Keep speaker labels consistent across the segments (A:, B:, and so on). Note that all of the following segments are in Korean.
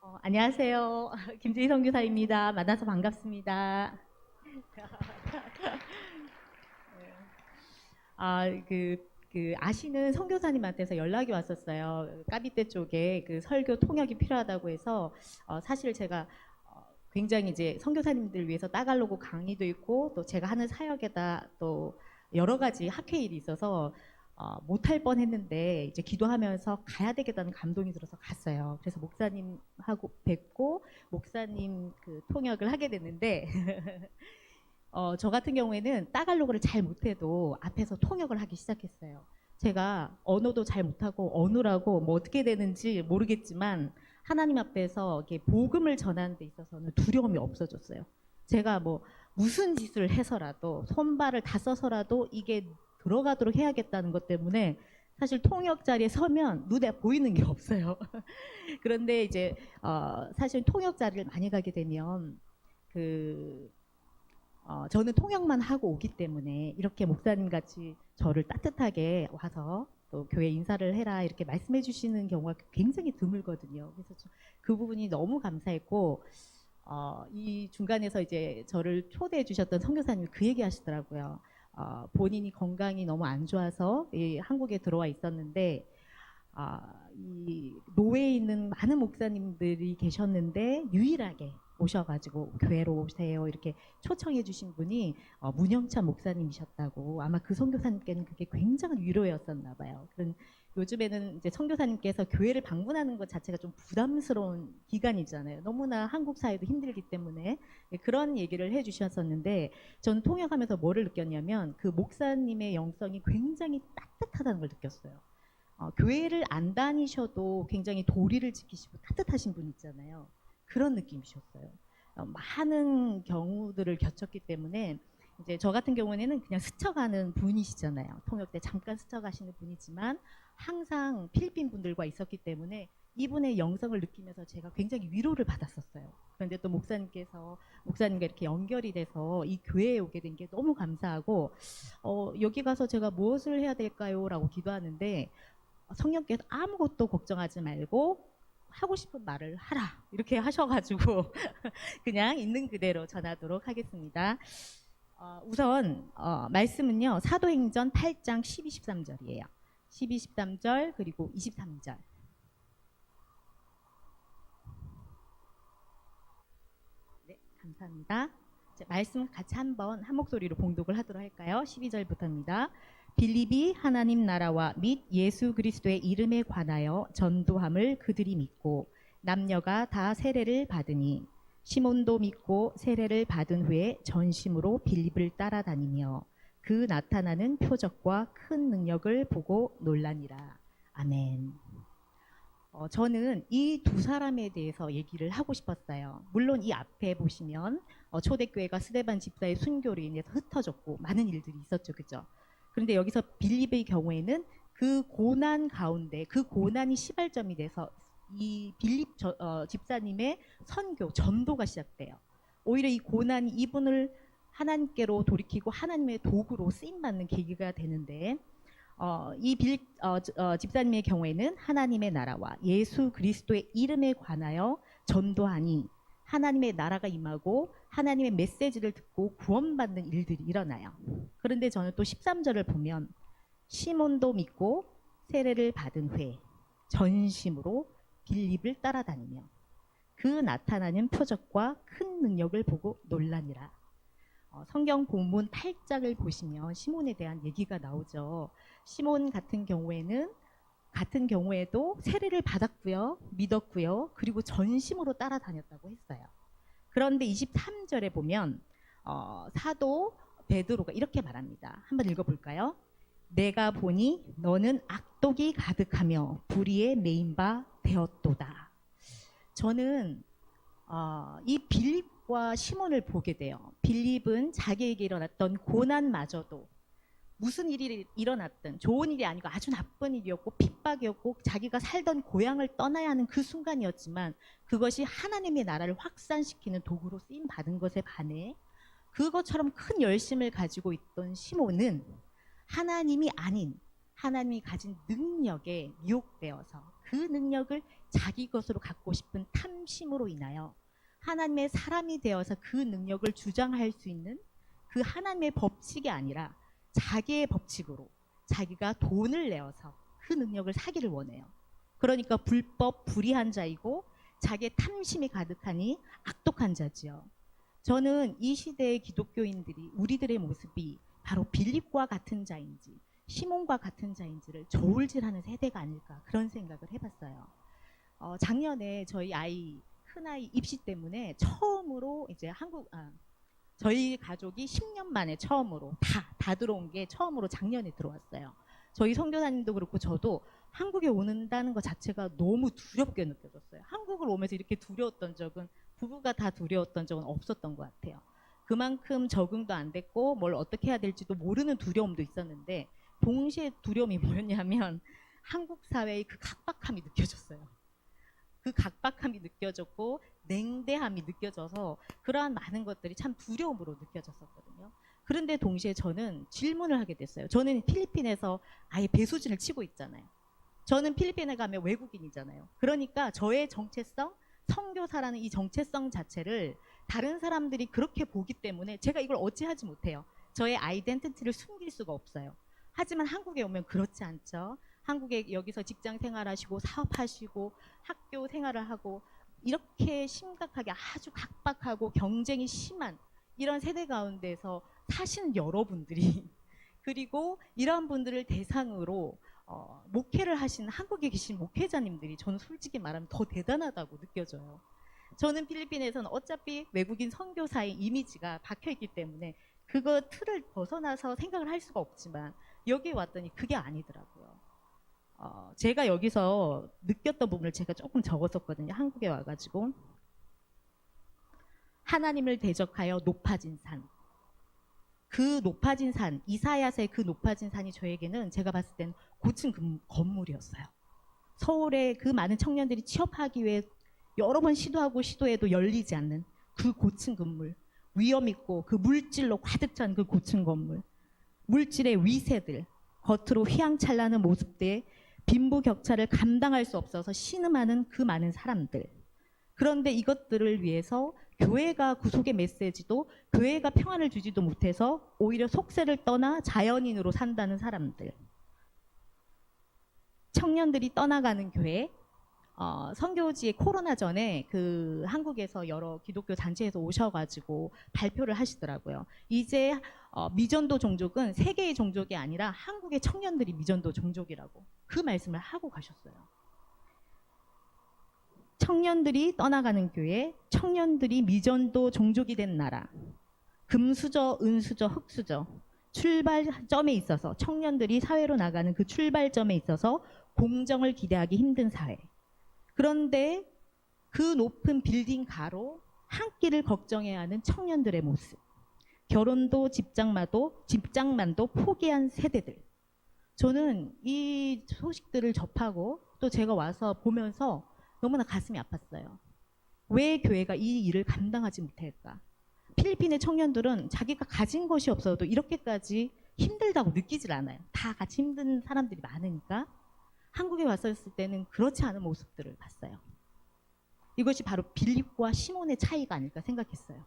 A: 안녕하세요. 김주희 선교사입니다. 만나서 반갑습니다. 아시는 선교사님한테서 연락이 왔었어요. 까비떼 쪽에 그 설교 통역이 필요하다고 해서 사실 제가 굉장히 이제 선교사님들 위해서 따갈로그 강의도 있고 또 제가 하는 사역에다 또 여러 가지 학회일이 있어서 못할 뻔했는데 이제 기도하면서 가야 되겠다는 감동이 들어서 갔어요. 그래서 목사님하고 뵙고 목사님 그 통역을 하게 됐는데 저 같은 경우에는 따갈로그를 잘 못해도 앞에서 통역을 하기 시작했어요. 제가 언어도 잘 못하고 어느라고 뭐 어떻게 되는지 모르겠지만 하나님 앞에서 이렇게 복음을 전하는 데 있어서는 두려움이 없어졌어요. 제가 뭐 무슨 짓을 해서라도 손발을 다 써서라도 이게 들어가도록 해야겠다는 것 때문에 사실 통역 자리에 서면 눈에 보이는 게 없어요. 그런데 이제 사실 통역 자리를 많이 가게 되면 그 저는 통역만 하고 오기 때문에 이렇게 목사님 같이 저를 따뜻하게 와서 또 교회 인사를 해라 이렇게 말씀해 주시는 경우가 굉장히 드물거든요. 그래서 그 부분이 너무 감사했고 이 중간에서 이제 저를 초대해 주셨던 선교사님이 그 얘기 하시더라고요. 본인이 건강이 너무 안 좋아서 한국에 들어와 있었는데 이 노회에 있는 많은 목사님들이 계셨는데 유일하게 오셔가지고 교회로 오세요 이렇게 초청해 주신 분이 문영찬 목사님이셨다고. 아마 그 선교사님께는 그게 굉장한 위로였었나 봐요. 요즘에는 이제 선교사님께서 교회를 방문하는 것 자체가 좀 부담스러운 기간이잖아요. 너무나 한국 사회도 힘들기 때문에 그런 얘기를 해주셨었는데 저는 통역하면서 뭐를 느꼈냐면 그 목사님의 영성이 굉장히 따뜻하다는 걸 느꼈어요. 교회를 안 다니셔도 굉장히 도리를 지키시고 따뜻하신 분 있잖아요. 그런 느낌이셨어요. 많은 경우들을 겪었기 때문에 이제 저 같은 경우에는 그냥 스쳐가는 분이시잖아요. 통역 때 잠깐 스쳐가시는 분이지만 항상 필리핀 분들과 있었기 때문에 이분의 영성을 느끼면서 제가 굉장히 위로를 받았었어요. 그런데 또 목사님과 이렇게 연결이 돼서 이 교회에 오게 된 게 너무 감사하고 여기 가서 제가 무엇을 해야 될까요? 라고 기도하는데 성령께서 아무것도 걱정하지 말고 하고 싶은 말을 하라 이렇게 하셔가지고 그냥 있는 그대로 전하도록 하겠습니다. 우선 말씀은요 사도행전 8장 12, 13절이에요. 12, 13절 그리고 23절. 네, 감사합니다. 자, 말씀 같이 한번 한 목소리로 봉독을 하도록 할까요? 12절부터입니다. 빌립이 하나님 나라와 및 예수 그리스도의 이름에 관하여 전도함을 그들이 믿고 남녀가 다 세례를 받으니 시몬도 믿고 세례를 받은 후에 전심으로 빌립을 따라다니며 그 나타나는 표적과 큰 능력을 보고 놀라니라. 아멘. 저는 이 두 사람에 대해서 얘기를 하고 싶었어요. 물론 이 앞에 보시면 초대교회가 스데반 집사의 순교로 인해서 흩어졌고 많은 일들이 있었죠. 그죠? 그런데 여기서 빌립의 경우에는 그 고난 가운데 그 고난이 시발점이 돼서 이 빌립 집사님의 선교, 전도가 시작돼요. 오히려 이 고난이 이분을 하나님께로 돌이키고 하나님의 도구로 쓰임받는 계기가 되는데 이 집사님의 경우에는 하나님의 나라와 예수 그리스도의 이름에 관하여 전도하니 하나님의 나라가 임하고 하나님의 메시지를 듣고 구원받는 일들이 일어나요. 그런데 저는 또 13절을 보면 시몬도 믿고 세례를 받은 후에 전심으로 빌립을 따라다니며 그 나타나는 표적과 큰 능력을 보고 놀라니라. 성경 본문 8장을 보시면 시몬에 대한 얘기가 나오죠. 시몬 같은 경우에도 세례를 받았고요. 믿었고요. 그리고 전심으로 따라다녔다고 했어요. 그런데 23절에 보면 사도 베드로가 이렇게 말합니다. 한번 읽어볼까요? 내가 보니 너는 악독이 가득하며 불의에 매인 바 되었도다. 저는 이 빌립과 시몬을 보게 돼요. 빌립은 자기에게 일어났던 고난마저도 무슨 일이 일어났든 좋은 일이 아니고 아주 나쁜 일이었고 핍박이었고 자기가 살던 고향을 떠나야 하는 그 순간이었지만 그것이 하나님의 나라를 확산시키는 도구로 쓰임 받은 것에 반해 그것처럼 큰 열심을 가지고 있던 시몬은 하나님이 아닌 하나님이 가진 능력에 미혹되어서 그 능력을 자기 것으로 갖고 싶은 탐심으로 인하여 하나님의 사람이 되어서 그 능력을 주장할 수 있는 그 하나님의 법칙이 아니라 자기의 법칙으로 자기가 돈을 내어서 그 능력을 사기를 원해요. 그러니까 불법 불의한 자이고 자기의 탐심이 가득하니 악독한 자지요. 저는 이 시대의 기독교인들이 우리들의 모습이 바로 빌립과 같은 자인지 시몬과 같은 자인지를 저울질하는 세대가 아닐까 그런 생각을 해봤어요. 작년에 저희 큰아이 입시 때문에 처음으로 이제 저희 가족이 10년 만에 처음으로 다 들어온 게 처음으로 작년에 들어왔어요. 저희 선교사님도 그렇고 저도 한국에 온다는 것 자체가 너무 두렵게 느껴졌어요. 한국을 오면서 이렇게 두려웠던 적은 부부가 다 두려웠던 적은 없었던 것 같아요. 그만큼 적응도 안 됐고 뭘 어떻게 해야 될지도 모르는 두려움도 있었는데 동시에 두려움이 뭐였냐면 한국 사회의 그 각박함이 느껴졌어요. 그 각박함이 느껴졌고 냉대함이 느껴져서 그러한 많은 것들이 참 두려움으로 느껴졌었거든요. 그런데 동시에 저는 질문을 하게 됐어요. 저는 필리핀에서 아예 배수진을 치고 있잖아요. 저는 필리핀에 가면 외국인이잖아요. 그러니까 저의 정체성, 선교사라는 이 정체성 자체를 다른 사람들이 그렇게 보기 때문에 제가 이걸 어찌하지 못해요. 저의 아이덴티티를 숨길 수가 없어요. 하지만 한국에 오면 그렇지 않죠. 한국에 여기서 직장 생활하시고 사업하시고 학교 생활을 하고 이렇게 심각하게 아주 각박하고 경쟁이 심한 이런 세대 가운데서 사시는 여러분들이 그리고 이러한 분들을 대상으로 목회를 하시는 한국에 계신 목회자님들이 저는 솔직히 말하면 더 대단하다고 느껴져요. 저는 필리핀에서는 어차피 외국인 선교사의 이미지가 박혀있기 때문에 그거 틀을 벗어나서 생각을 할 수가 없지만 여기에 왔더니 그게 아니더라고요. 제가 여기서 느꼈던 부분을 제가 조금 적었었거든요. 한국에 와가지고 하나님을 대적하여 높아진 산. 그 높아진 산, 이사야서의 그 높아진 산이 저에게는 제가 봤을 땐 고층 건물이었어요. 서울에 그 많은 청년들이 취업하기 위해 여러 번 시도해도 열리지 않는 그 고층 건물, 위험 있고 그 물질로 가득 찬 그 고층 건물, 물질의 위세들, 겉으로 휘황찬란한 모습들의 빈부격차를 감당할 수 없어서 신음하는 그 많은 사람들. 그런데 이것들을 위해서 교회가 구속의 메시지도 교회가 평안을 주지도 못해서 오히려 속세를 떠나 자연인으로 산다는 사람들. 청년들이 떠나가는 교회. 선교지에 코로나 전에 그 한국에서 여러 기독교 단체에서 오셔가지고 발표를 하시더라고요. 이제 미전도 종족은 세계의 종족이 아니라 한국의 청년들이 미전도 종족이라고 그 말씀을 하고 가셨어요. 청년들이 떠나가는 교회, 청년들이 미전도 종족이 된 나라, 금수저, 은수저, 흑수저 출발점에 있어서 청년들이 사회로 나가는 그 출발점에 있어서 공정을 기대하기 힘든 사회. 그런데 그 높은 빌딩 가로 한 끼를 걱정해야 하는 청년들의 모습. 결혼도 집장만도 포기한 세대들. 저는 이 소식들을 접하고 또 제가 와서 보면서 너무나 가슴이 아팠어요. 왜 교회가 이 일을 감당하지 못할까? 필리핀의 청년들은 자기가 가진 것이 없어도 이렇게까지 힘들다고 느끼질 않아요. 다 같이 힘든 사람들이 많으니까. 한국에 왔었을 때는 그렇지 않은 모습들을 봤어요. 이것이 바로 빌립과 시몬의 차이가 아닐까 생각했어요.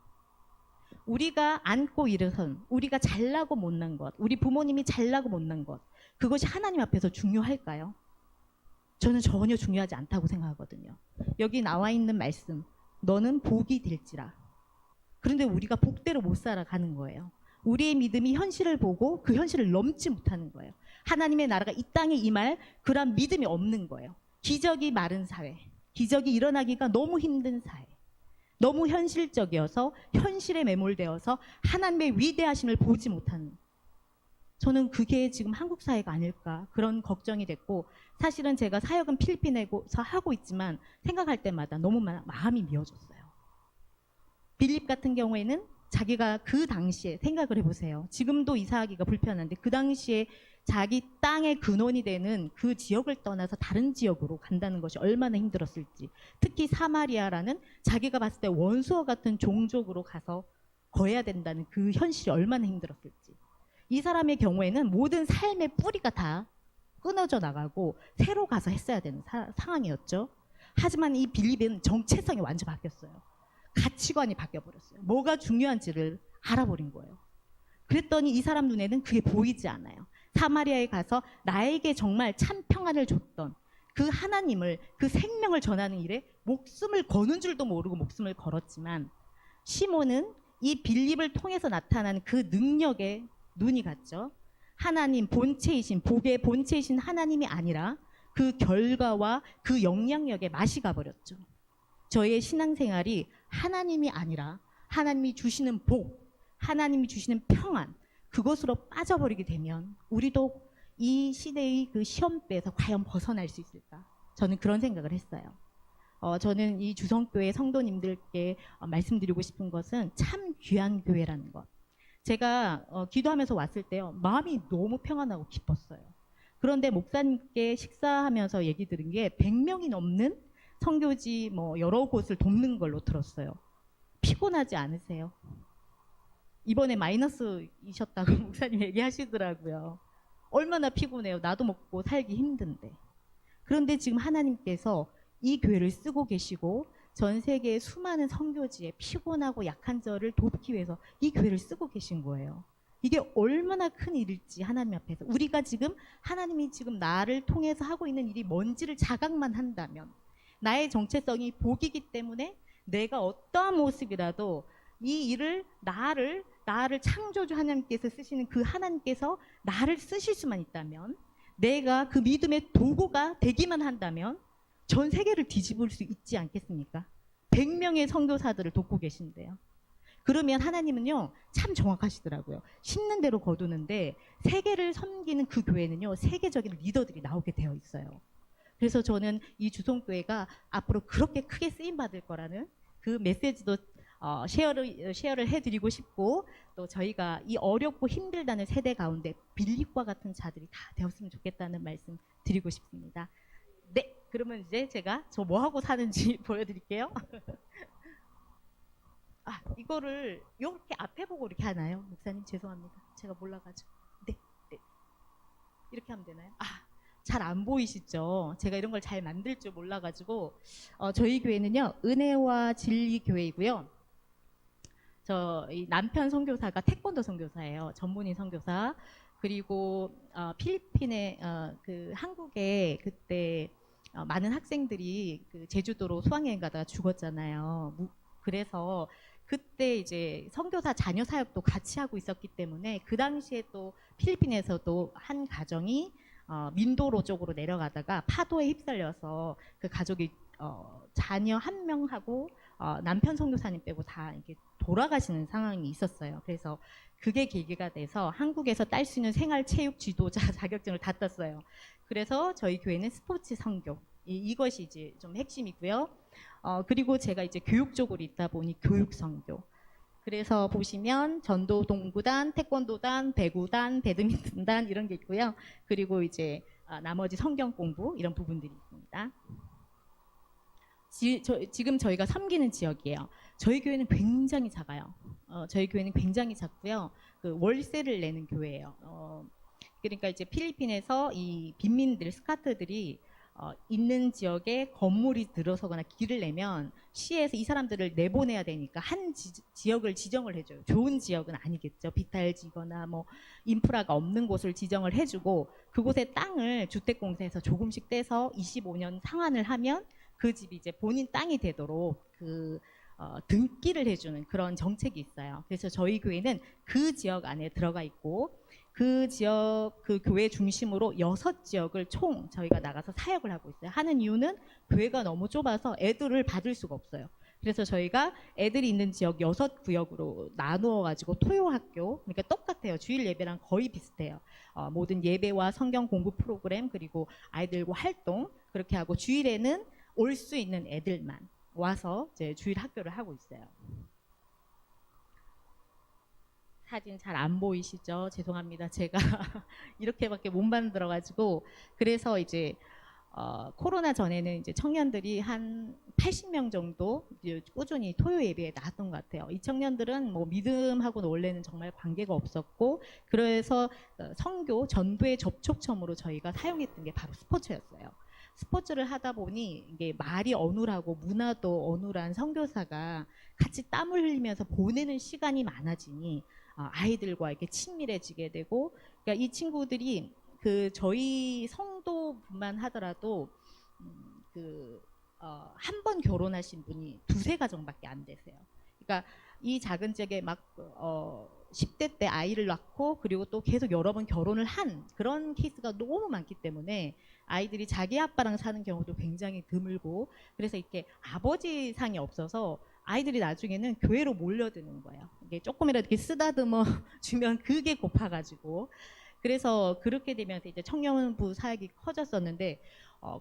A: 우리가 안고 일어선, 우리가 잘나고 못난 것, 우리 부모님이 잘나고 못난 것, 그것이 하나님 앞에서 중요할까요? 저는 전혀 중요하지 않다고 생각하거든요. 여기 나와 있는 말씀, 너는 복이 될지라. 그런데 우리가 복대로 못 살아가는 거예요. 우리의 믿음이 현실을 보고 그 현실을 넘지 못하는 거예요. 하나님의 나라가 이 땅에 임할 그런 믿음이 없는 거예요. 기적이 마른 사회, 기적이 일어나기가 너무 힘든 사회, 너무 현실적이어서 현실에 매몰되어서 하나님의 위대하심을 보지 못하는, 저는 그게 지금 한국 사회가 아닐까 그런 걱정이 됐고, 사실은 제가 사역은 필리핀에서 하고 있지만 생각할 때마다 너무 마음이 미어졌어요. 빌립 같은 경우에는 자기가 그 당시에 생각을 해보세요. 지금도 이사하기가 불편한데 그 당시에 자기 땅의 근원이 되는 그 지역을 떠나서 다른 지역으로 간다는 것이 얼마나 힘들었을지, 특히 사마리아라는 자기가 봤을 때 원수와 같은 종족으로 가서 거해야 된다는 그 현실이 얼마나 힘들었을지. 이 사람의 경우에는 모든 삶의 뿌리가 다 끊어져 나가고 새로 가서 했어야 되는 상황이었죠. 하지만 이 빌립은 정체성이 완전 바뀌었어요. 가치관이 바뀌어버렸어요. 뭐가 중요한지를 알아버린 거예요. 그랬더니 이 사람 눈에는 그게 보이지 않아요. 사마리아에 가서 나에게 정말 참 평안을 줬던 그 하나님을, 그 생명을 전하는 일에 목숨을 거는 줄도 모르고 목숨을 걸었지만, 시몬은 이 빌립을 통해서 나타나는 그 능력에 눈이 갔죠. 하나님 본체이신, 복의 본체이신 하나님이 아니라 그 결과와 그 영향력에 맛이 가버렸죠. 저의 신앙생활이 하나님이 아니라 하나님이 주시는 복, 하나님이 주시는 평안, 그것으로 빠져버리게 되면 우리도 이 시대의 그 시험대에서 과연 벗어날 수 있을까? 저는 그런 생각을 했어요. 저는 이 주성교회 성도님들께 말씀드리고 싶은 것은 참 귀한 교회라는 것. 제가 기도하면서 왔을 때요, 마음이 너무 평안하고 기뻤어요. 그런데 목사님께 식사하면서 얘기 들은 게 100명이 넘는 선교지 뭐 여러 곳을 돕는 걸로 들었어요. 피곤하지 않으세요? 이번에 마이너스이셨다고 목사님 얘기하시더라고요. 얼마나 피곤해요. 나도 먹고 살기 힘든데. 그런데 지금 하나님께서 이 교회를 쓰고 계시고 전 세계의 수많은 선교지에 피곤하고 약한 자를 돕기 위해서 이 교회를 쓰고 계신 거예요. 이게 얼마나 큰 일일지 하나님 앞에서. 우리가 지금 하나님이 지금 나를 통해서 하고 있는 일이 뭔지를 자각만 한다면, 나의 정체성이 복이기 때문에 내가 어떠한 모습이라도 이 일을 나를 창조주 하나님께서 쓰시는 그 하나님께서 나를 쓰실 수만 있다면, 내가 그 믿음의 도구가 되기만 한다면 전 세계를 뒤집을 수 있지 않겠습니까? 100명의 선교사들을 돕고 계신데요. 그러면 하나님은요, 참 정확하시더라고요. 심는 대로 거두는데 세계를 섬기는 그 교회는요, 세계적인 리더들이 나오게 되어 있어요. 그래서 저는 이 주송교회가 앞으로 그렇게 크게 쓰임받을 거라는 그 메시지도 쉐어를 해드리고 싶고, 또 저희가 이 어렵고 힘들다는 세대 가운데 빌립과 같은 자들이 다 되었으면 좋겠다는 말씀 드리고 싶습니다. 네, 그러면 이제 제가 저 뭐하고 사는지 보여드릴게요. 이거를 이렇게 앞에 보고 이렇게 하나요? 목사님 죄송합니다. 제가 몰라가지고. 네. 이렇게 하면 되나요? 잘 안 보이시죠? 제가 이런 걸 잘 만들 줄 몰라가지고. 저희 교회는요, 은혜와 진리 교회이고요. 이 남편 선교사가 태권도 선교사예요. 전문인 선교사. 그리고 필리핀에 그 한국에 그때 많은 학생들이 그 제주도로 수학여행 가다가 죽었잖아요. 그래서 그때 이제 선교사 자녀 사역도 같이 하고 있었기 때문에 그 당시에 또 필리핀에서도 한 가정이 민도로 쪽으로 내려가다가 파도에 휩쓸려서 그 가족이 자녀 한 명하고 남편 선교사님 빼고 다 이렇게 돌아가시는 상황이 있었어요. 그래서 그게 계기가 돼서 한국에서 딸 수 있는 생활체육 지도자 자격증을 다 땄어요. 그래서 저희 교회는 스포츠 선교, 이것이 이제 좀 핵심이고요. 그리고 제가 이제 교육 쪽으로 있다 보니 교육 선교. 그래서 보시면 전도 동구단, 태권도단, 배구단, 배드민턴단 이런 게 있고요. 그리고 이제 나머지 성경 공부 이런 부분들이 있습니다. 지금 저희가 섬기는 지역이에요. 저희 교회는 굉장히 작아요. 저희 교회는 굉장히 작고요. 그 월세를 내는 교회예요. 그러니까 이제 필리핀에서 이 빈민들, 스카트들이 있는 지역에 건물이 들어서거나 길을 내면 시에서 이 사람들을 내보내야 되니까 한 지역을 지정을 해줘요. 좋은 지역은 아니겠죠. 비탈지거나 뭐 인프라가 없는 곳을 지정을 해주고, 그곳의 땅을 주택공사에서 조금씩 떼서 25년 상환을 하면 그 집이 이제 본인 땅이 되도록 등기를 해주는 그런 정책이 있어요. 그래서 저희 교회는 그 지역 안에 들어가 있고, 그 지역, 그 교회 중심으로 6지역을 총 저희가 나가서 사역을 하고 있어요. 하는 이유는 교회가 너무 좁아서 애들을 받을 수가 없어요. 그래서 저희가 애들이 있는 지역 6구역으로 나누어가지고 토요학교, 그러니까 똑같아요. 주일 예배랑 거의 비슷해요. 모든 예배와 성경 공부 프로그램, 그리고 아이들과 활동, 그렇게 하고 주일에는 올 수 있는 애들만 와서 이제 주일 학교를 하고 있어요. 사진 잘 안 보이시죠? 죄송합니다. 제가 이렇게밖에 못 만들어가지고. 그래서 이제 코로나 전에는 이제 청년들이 한 80명 정도 꾸준히 토요 예배에 나왔던 것 같아요. 이 청년들은 뭐 믿음하고는 원래는 정말 관계가 없었고, 그래서 선교 전도의 접촉점으로 저희가 사용했던 게 바로 스포츠였어요. 스포츠를 하다 보니 이게 말이 어눌하고 문화도 어눌한 선교사가 같이 땀을 흘리면서 보내는 시간이 많아지니 아이들과 이렇게 친밀해지게 되고, 그러니까 이 친구들이 그 저희 성도뿐만 하더라도 한 번 결혼하신 분이 두세 가정밖에 안 되세요. 그러니까 이 작은 지역에 막 10대 때 아이를 낳고 그리고 또 계속 여러 번 결혼을 한 그런 케이스가 너무 많기 때문에 아이들이 자기 아빠랑 사는 경우도 굉장히 드물고, 그래서 이렇게 아버지 상이 없어서 아이들이 나중에는 교회로 몰려드는 거예요. 이게 조금이라도 이렇게 쓰다듬어 주면 그게 고파가지고, 그래서 그렇게 되면서 이제 청년부 사역이 커졌었는데,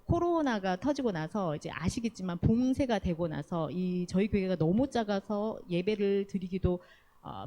A: 코로나가 터지고 나서 이제 아시겠지만 봉쇄가 되고 나서 이 저희 교회가 너무 작아서 예배를 드리기도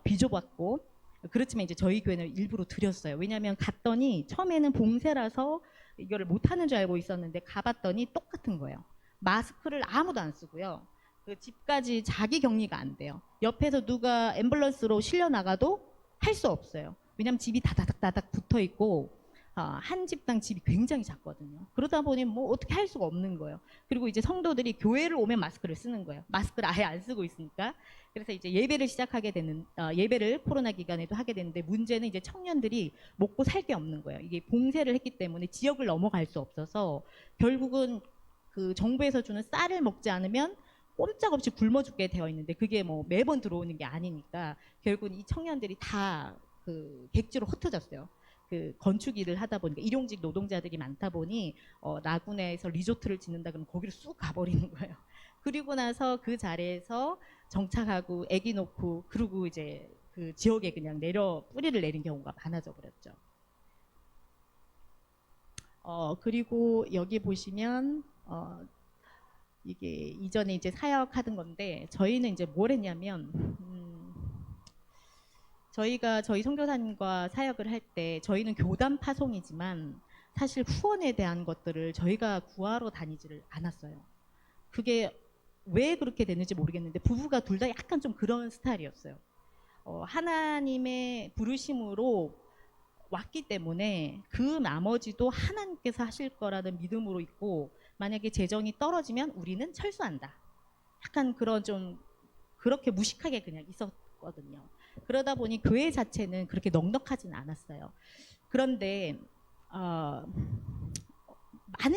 A: 비좁았고, 그렇지만 이제 저희 교회는 일부러 드렸어요. 왜냐하면 갔더니 처음에는 봉쇄라서 이거를 못하는 줄 알고 있었는데 가봤더니 똑같은 거예요. 마스크를 아무도 안 쓰고요. 그 집까지 자기 격리가 안 돼요. 옆에서 누가 앰뷸런스로 실려 나가도 할 수 없어요. 왜냐하면 집이 다닥다닥 붙어 있고 한 집당 집이 굉장히 작거든요. 그러다 보니 뭐 어떻게 할 수가 없는 거예요. 그리고 이제 성도들이 교회를 오면 마스크를 쓰는 거예요. 마스크를 아예 안 쓰고 있으니까. 그래서 이제 예배를 시작하게 되는 예배를 코로나 기간에도 하게 되는데, 문제는 이제 청년들이 먹고 살 게 없는 거예요. 이게 봉쇄를 했기 때문에 지역을 넘어갈 수 없어서 결국은 그 정부에서 주는 쌀을 먹지 않으면 꼼짝없이 굶어 죽게 되어 있는데, 그게 뭐 매번 들어오는 게 아니니까 결국은 이 청년들이 다 그 객지로 흩어졌어요. 그 건축 일을 하다 보니까 일용직 노동자들이 많다 보니 라구나에서 리조트를 짓는다 그러면 거기를 쑥 가버리는 거예요. 그리고 나서 그 자리에서 정착하고 아기 놓고 그러고 이제 그 지역에 그냥 뿌리를 내린 경우가 많아져 버렸죠. 그리고 여기 보시면 이게 이전에 이제 사역하던 건데, 저희는 이제 뭘 했냐면 저희 선교사님과 사역을 할 때 저희는 교단 파송이지만 사실 후원에 대한 것들을 저희가 구하러 다니지를 않았어요. 그게 왜 그렇게 됐는지 모르겠는데 부부가 둘 다 약간 좀 그런 스타일이었어요. 하나님의 부르심으로 왔기 때문에 그 나머지도 하나님께서 하실 거라는 믿음으로 있고, 만약에 재정이 떨어지면 우리는 철수한다. 약간 그런 좀 그렇게 무식하게 그냥 있었거든요. 그러다 보니 교회 자체는 그렇게 넉넉하진 않았어요. 그런데 많은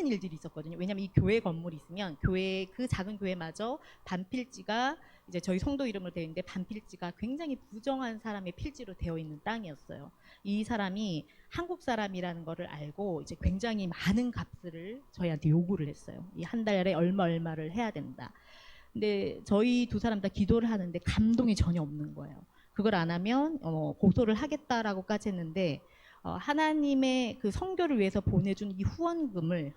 A: 일들이 있었거든요. 왜냐하면 이 교회 건물이 있으면 교회 그 작은 교회마저 반필지가 이제 저희 성도 이름으로 되어 있는데 반필지가 굉장히 부정한 사람의 필지로 되어 있는 땅이었어요. 이 사람이 한국 사람이라는 거를 알고 이제 굉장히 많은 값을 저희한테 요구를 했어요. 이 한 달에 얼마를 해야 된다. 근데 저희 두 사람 다 기도를 하는데 감동이 전혀 없는 거예요. 그걸 안 하면 고소를 하겠다라고까지 했는데, 하나님의 그 선교를 위해서 보내준 이 헌금을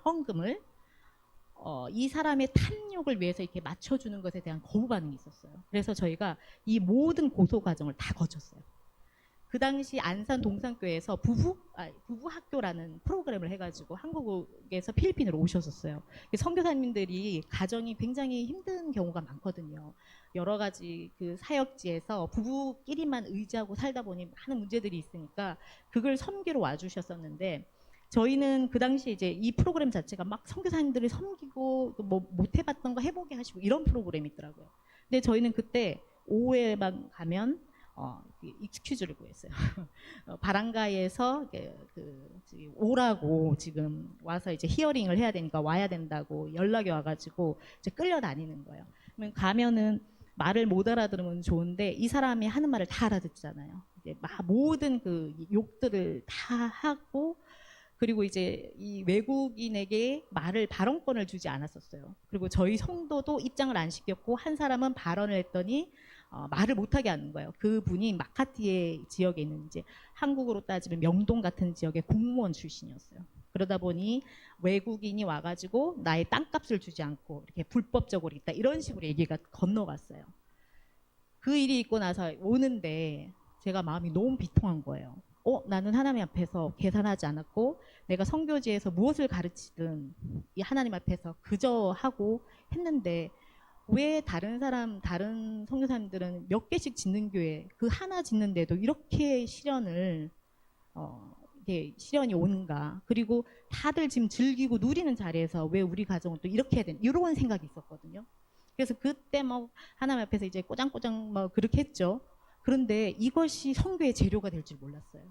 A: 이 사람의 탐욕을 위해서 이렇게 맞춰주는 것에 대한 거부 반응이 있었어요. 그래서 저희가 이 모든 고소 과정을 다 거쳤어요. 그 당시 안산 동산교회에서 부부 학교라는 프로그램을 해가지고 한국에서 필리핀으로 오셨었어요. 선교사님들이 가정이 굉장히 힘든 경우가 많거든요. 여러 가지 그 사역지에서 부부끼리만 의지하고 살다 보니 많은 문제들이 있으니까 그걸 섬기러 와주셨었는데, 저희는 그 당시 이제 이 프로그램 자체가 막 선교사님들을 섬기고 뭐 못 해봤던 거 해보게 하시고 이런 프로그램이 있더라고요. 근데 저희는 그때 오후에만 가면 익스큐즈를 구했어요. 바랑가에서 오라고 지금 와서 이제 히어링을 해야 되니까 와야 된다고 연락이 와가지고 이제 끌려다니는 거예요. 그러면 가면은 말을 못 알아들으면 좋은데 이 사람이 하는 말을 다 알아듣잖아요. 이제 모든 그 욕들을 다 하고, 그리고 이제 이 외국인에게 발언권을 주지 않았었어요. 그리고 저희 성도도 입장을 안 시켰고, 한 사람은 발언을 했더니 말을 못하게 하는 거예요. 그분이 마카티에 지역에 있는 이제 한국으로 따지면 명동 같은 지역의 공무원 출신이었어요. 그러다 보니 외국인이 와가지고 나의 땅값을 주지 않고 이렇게 불법적으로 있다, 이런 식으로 얘기가 건너갔어요. 그 일이 있고 나서 오는데 제가 마음이 너무 비통한 거예요. 나는 하나님 앞에서 계산하지 않았고 내가 선교지에서 무엇을 가르치든 이 하나님 앞에서 그저 하고 했는데, 왜 다른 선교사님들은 몇 개씩 짓는 교회 그 하나 짓는데도 이렇게 시련을 이렇게 시련이 오는가. 그리고 다들 지금 즐기고 누리는 자리에서 왜 우리 가정은 또 이렇게 해야 되나. 이런 생각이 있었거든요. 그래서 그때 뭐 하나님 앞에서 이제 꼬장꼬장 뭐 그렇게 했죠. 그런데 이것이 선교의 재료가 될 줄 몰랐어요.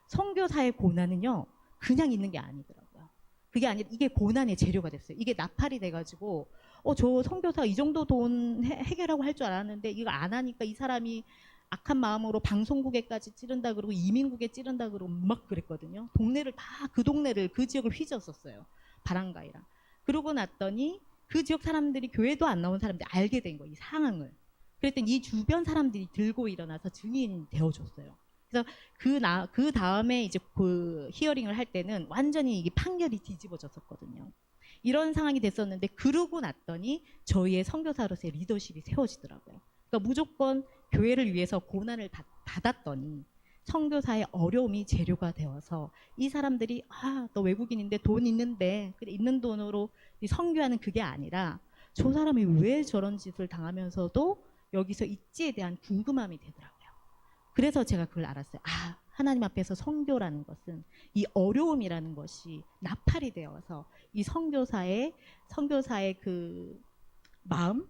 A: 선교사의 고난은요, 그냥 있는 게 아니더라고요. 그게 아니라 이게 고난의 재료가 됐어요. 이게 나팔이 돼가지고, 저 선교사 이 정도 돈 해결하고 할 줄 알았는데 이거 안 하니까 이 사람이 악한 마음으로 방송국에까지 찌른다 그러고 이민국에 찌른다 그러고 막 그랬거든요. 동네를 다 그 동네를 그 지역을 휘졌었어요. 바람가이랑. 그러고 났더니 그 지역 사람들이 교회도 안 나온 사람들이 알게 된 거예요. 이 상황을. 그랬더니 이 주변 사람들이 들고 일어나서 증인이 되어줬어요. 그래서 그 다음에 이제 그 히어링을 할 때는 완전히 이게 판결이 뒤집어졌었거든요. 이런 상황이 됐었는데 그러고 났더니 저희의 선교사로서의 리더십이 세워지더라고요. 그러니까 무조건 교회를 위해서 고난을 받았더니 선교사의 어려움이 재료가 되어서 이 사람들이 너 외국인인데 돈 있는데 그래 있는 돈으로 선교하는 그게 아니라 저 사람이 왜 저런 짓을 당하면서도 여기서 있지에 대한 궁금함이 되더라고요. 그래서 제가 그걸 알았어요. 하나님 앞에서 선교라는 것은 이 어려움이라는 것이 나팔이 되어서 이 선교사의 그 마음,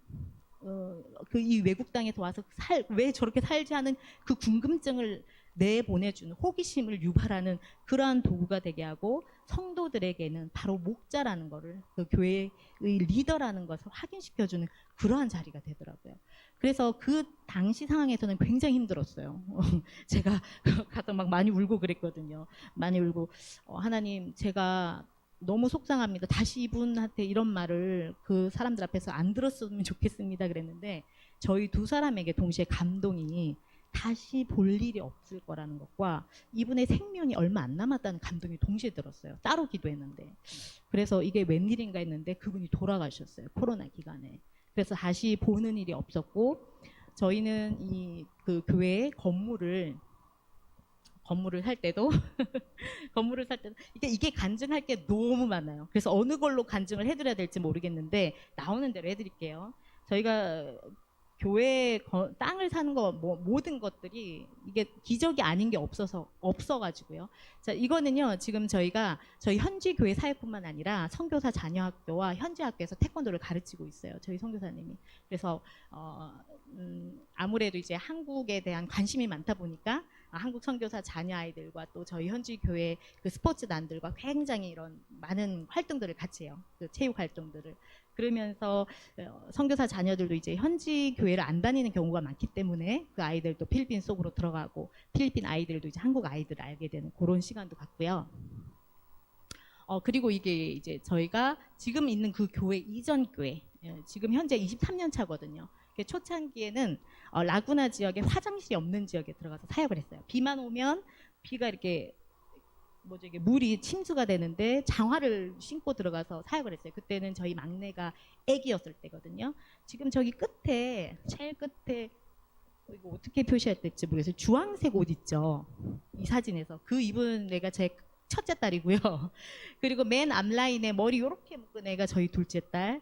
A: 그 이 외국 땅에서 와서 왜 저렇게 살지 하는 그 궁금증을 내보내주는 호기심을 유발하는 그러한 도구가 되게 하고 성도들에게는 바로 목자라는 거를 그 교회의 리더라는 것을 확인시켜주는 그러한 자리가 되더라고요. 그래서 그 당시 상황에서는 굉장히 힘들었어요. 제가 가서 막 많이 울고 그랬거든요. 많이 울고 하나님 제가 너무 속상합니다. 다시 이분한테 이런 말을 그 사람들 앞에서 안 들었으면 좋겠습니다. 그랬는데 저희 두 사람에게 동시에 감동이 다시 볼 일이 없을 거라는 것과 이분의 생명이 얼마 안 남았다는 감동이 동시에 들었어요. 따로 기도했는데. 그래서 이게 웬일인가 했는데 그분이 돌아가셨어요. 코로나 기간에. 그래서 다시 보는 일이 없었고 저희는 이 그 교회의 건물을 살 때도 이게 간증할 게 너무 많아요. 그래서 어느 걸로 간증을 해드려야 될지 모르겠는데 나오는 대로 해드릴게요. 저희가 교회 땅을 사는 거 모든 것들이 이게 기적이 아닌 게 없어가지고요. 자, 이거는요 지금 저희 현지 교회 사역뿐만 아니라 선교사 자녀학교와 현지 학교에서 태권도를 가르치고 있어요. 저희 선교사님이. 그래서 아무래도 이제 한국에 대한 관심이 많다 보니까 한국 선교사 자녀 아이들과 또 저희 현지 교회 그 스포츠단들과 굉장히 이런 많은 활동들을 같이 해요. 그 체육 활동들을. 그러면서 선교사 자녀들도 이제 현지 교회를 안 다니는 경우가 많기 때문에 그 아이들도 필리핀 속으로 들어가고 필리핀 아이들도 이제 한국 아이들을 알게 되는 그런 시간도 갖고요. 그리고 이게 이제 저희가 지금 있는 그 교회 이전 교회 지금 현재 23년 차거든요. 초창기에는 라구나 지역에 화장실이 없는 지역에 들어가서 사역을 했어요. 비만 오면 비가 이렇게 이게 물이 침수가 되는데 장화를 신고 들어가서 사역을 했어요. 그때는 저희 막내가 아기였을 때거든요. 지금 저기 끝에 제일 끝에 이거 어떻게 표시해야 될지 모르겠어요. 주황색 옷 있죠. 이 사진에서 그 입은 애가 제 첫째 딸이고요. 그리고 맨 앞라인에 머리 이렇게 묶은 애가 저희 둘째 딸.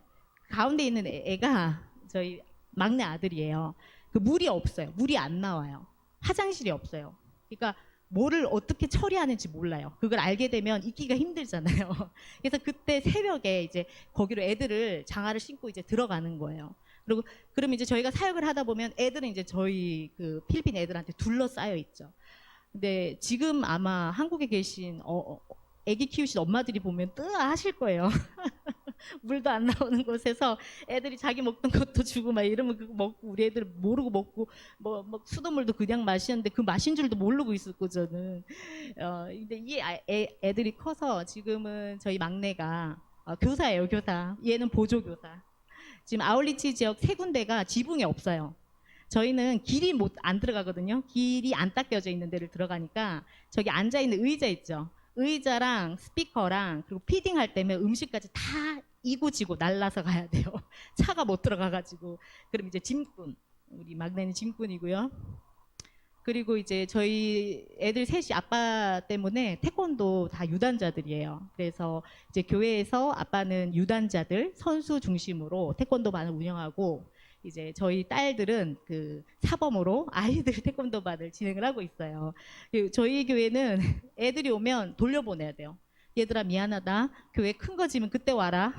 A: 가운데 있는 애가 저희 막내 아들이에요. 그 물이 없어요. 물이 안 나와요. 화장실이 없어요. 그러니까 뭐를 어떻게 처리하는지 몰라요. 그걸 알게 되면 있기가 힘들잖아요. 그래서 그때 새벽에 이제 거기로 애들을 장화를 신고 이제 들어가는 거예요. 그리고 그럼 이제 저희가 사역을 하다 보면 애들은 이제 저희 그 필리핀 애들한테 둘러싸여 있죠. 근데 지금 아마 한국에 계신 애기 키우신 엄마들이 보면 뜨아하실 거예요. 물도 안 나오는 곳에서 애들이 자기 먹던 것도 주고 막 이러면 그거 먹고 우리 애들 모르고 먹고 뭐 수돗물도 그냥 마시는데 그 마신 줄도 모르고 있었고 저는 근데 이 애들이 커서 지금은 저희 막내가 교사예요. 교사. 얘는 보조교사. 지금 아울리치 지역 3군데가 지붕이 없어요. 저희는 길이 안 들어가거든요. 길이 안 닦여져 있는 데를 들어가니까 저기 앉아있는 의자 있죠. 의자랑 스피커랑 그리고 피딩할 때면 음식까지 다 이고지고 날라서 가야 돼요. 차가 못 들어가가지고. 그럼 이제 짐꾼, 우리 막내는 짐꾼이고요. 그리고 이제 저희 애들 셋이 아빠 때문에 태권도 다 유단자들이에요. 그래서 이제 교회에서 아빠는 유단자들 선수 중심으로 태권도 반을 운영하고 이제 저희 딸들은 그 사범으로 아이들 태권도반을 진행을 하고 있어요. 저희 교회는 애들이 오면 돌려보내야 돼요. 얘들아 미안하다. 교회 큰 거 지면 그때 와라.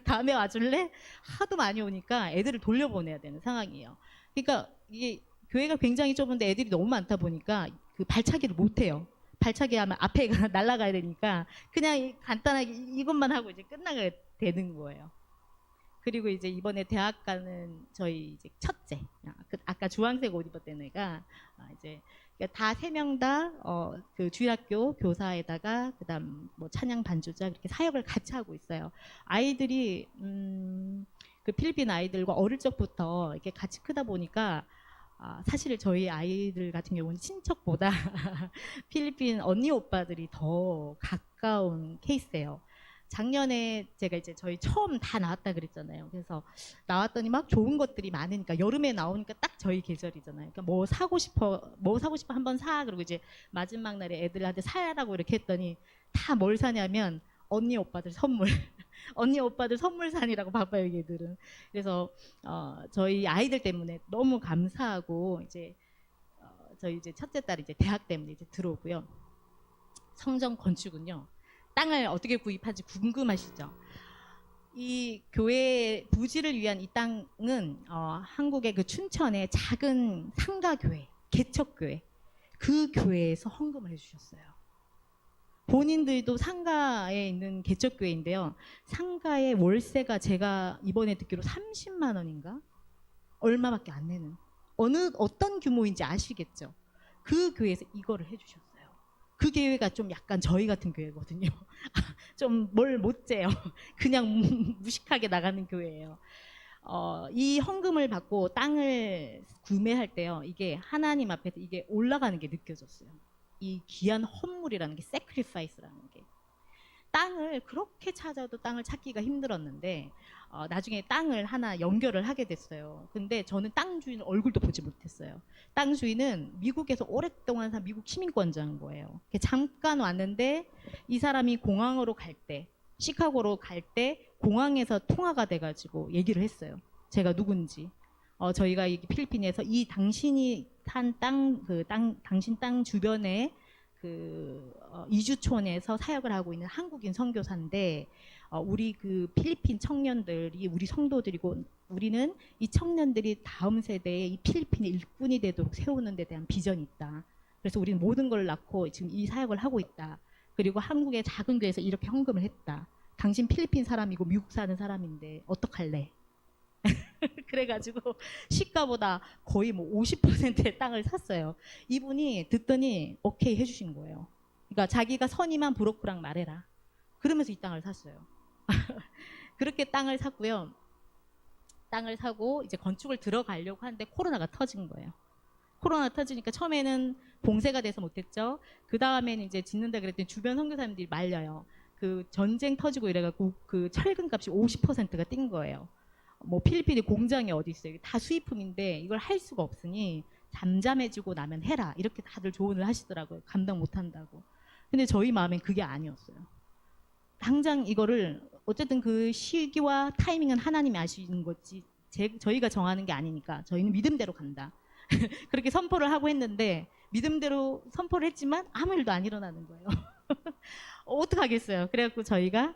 A: 다음에 와줄래? 하도 많이 오니까 애들을 돌려보내야 되는 상황이에요. 그러니까 이게 교회가 굉장히 좁은데 애들이 너무 많다 보니까 그 발차기를 못 해요. 발차기 하면 앞에 날아가야 되니까 그냥 간단하게 이것만 하고 이제 끝나게 되는 거예요. 그리고 이제 이번에 대학 가는 저희 이제 첫째, 아까 주황색 옷 입었던 애가 이제 다 세 명 다 그 주일학교 교사에다가 그다음 뭐 찬양 반주자 그렇게 사역을 같이 하고 있어요. 아이들이 그 필리핀 아이들과 어릴 적부터 이렇게 같이 크다 보니까 사실 저희 아이들 같은 경우는 친척보다 필리핀 언니 오빠들이 더 가까운 케이스예요. 작년에 제가 이제 저희 처음 다 나왔다 그랬잖아요. 그래서 나왔더니 막 좋은 것들이 많으니까 여름에 나오니까 딱 저희 계절이잖아요. 그러니까 뭐 사고 싶어 한번 사. 그리고 이제 마지막 날에 애들한테 사라고 이렇게 했더니 다 뭘 사냐면 언니 오빠들 선물. 언니 오빠들 선물산이라고 바빠요, 얘들은. 그래서 저희 아이들 때문에 너무 감사하고 이제 저희 이제 첫째 딸이 이제 대학 때문에 이제 들어오고요. 성전 건축은요. 땅을 어떻게 구입한지 궁금하시죠? 이 교회 부지를 위한 이 땅은 한국의 그 춘천의 작은 상가교회, 개척교회 그 교회에서 헌금을 해주셨어요. 본인들도 상가에 있는 개척교회인데요. 상가의 월세가 제가 이번에 듣기로 30만 원인가? 얼마밖에 안 내는 어떤 규모인지 아시겠죠? 그 교회에서 이거를 해주셨어요. 그 교회가 좀 약간 저희 같은 교회거든요. 좀 뭘 못 재요. 그냥 무식하게 나가는 교회예요. 이 헌금을 받고 땅을 구매할 때요. 이게 하나님 앞에서 이게 올라가는 게 느껴졌어요. 이 귀한 헌물이라는 게 sacrifice라는 게. 땅을 그렇게 찾아도 땅을 찾기가 힘들었는데 나중에 땅을 하나 연결을 하게 됐어요. 근데 저는 땅 주인 얼굴도 보지 못했어요. 땅 주인은 미국에서 오랫동안 산 미국 시민권자인 거예요. 잠깐 왔는데 이 사람이 공항으로 갈 때, 시카고로 갈 때 공항에서 통화가 돼가지고 얘기를 했어요. 제가 누군지. 저희가 이 필리핀에서 이 당신이 산 당신 땅 주변에 그 이주촌에서 사역을 하고 있는 한국인 선교사인데 우리 그 필리핀 청년들이 우리 성도들이고 우리는 이 청년들이 다음 세대에 이 필리핀의 일꾼이 되도록 세우는 데 대한 비전이 있다. 그래서 우리는 모든 걸 낳고 지금 이 사역을 하고 있다. 그리고 한국의 작은 교회에서 이렇게 헌금을 했다. 당신 필리핀 사람이고 미국 사는 사람인데 어떡할래? 그래가지고 시가보다 거의 뭐 50%의 땅을 샀어요. 이분이 듣더니 오케이 해주신 거예요. 그러니까 자기가 선임한 브로커랑 말해라. 그러면서 이 땅을 샀어요. 그렇게 땅을 샀고요. 땅을 사고 이제 건축을 들어가려고 하는데 코로나가 터진 거예요. 코로나 터지니까 처음에는 봉쇄가 돼서 못했죠. 그 다음에는 이제 짓는다 그랬더니 주변 선교사님들이 말려요. 그 전쟁 터지고 이래갖고 그 철근 값이 50%가 뛴 거예요. 뭐 필리핀에 공장이 어디 있어요. 다 수입품인데 이걸 할 수가 없으니 잠잠해지고 나면 해라. 이렇게 다들 조언을 하시더라고요. 감당 못한다고. 근데 저희 마음엔 그게 아니었어요. 당장 이거를 어쨌든 그 시기와 타이밍은 하나님이 아시는 거지 저희가 정하는 게 아니니까 저희는 믿음대로 간다. 그렇게 선포를 하고 했는데 믿음대로 선포를 했지만 아무 일도 안 일어나는 거예요. 어떡하겠어요. 그래갖고 저희가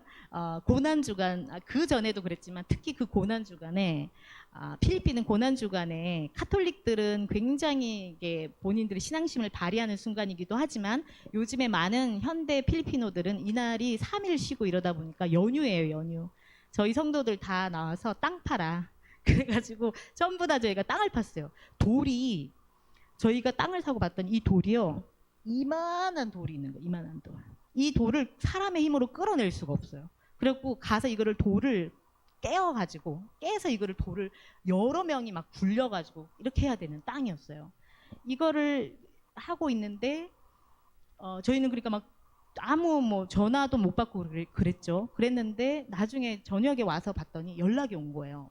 A: 고난주간 그 전에도 그랬지만 특히 그 고난주간에 필리핀은 고난주간에 카톨릭들은 굉장히 이게 본인들의 신앙심을 발휘하는 순간이기도 하지만 요즘에 많은 현대 필리핀어들은 이날이 3일 쉬고 이러다 보니까 연휴예요. 연휴. 저희 성도들 다 나와서 땅 팔아. 그래가지고 전부 다 저희가 땅을 팠어요. 돌이 저희가 땅을 사고 봤더니 이 돌이요. 이만한 돌이 있는 거예요. 이만한 돌. 이 돌을 사람의 힘으로 끌어낼 수가 없어요. 그래갖고 가서 이거를 돌을 깨서 이거를 돌을 여러 명이 막 굴려가지고 이렇게 해야 되는 땅이었어요. 이거를 하고 있는데 저희는 그러니까 막 아무 뭐 전화도 못 받고 그랬죠. 그랬는데 나중에 저녁에 와서 봤더니 연락이 온 거예요.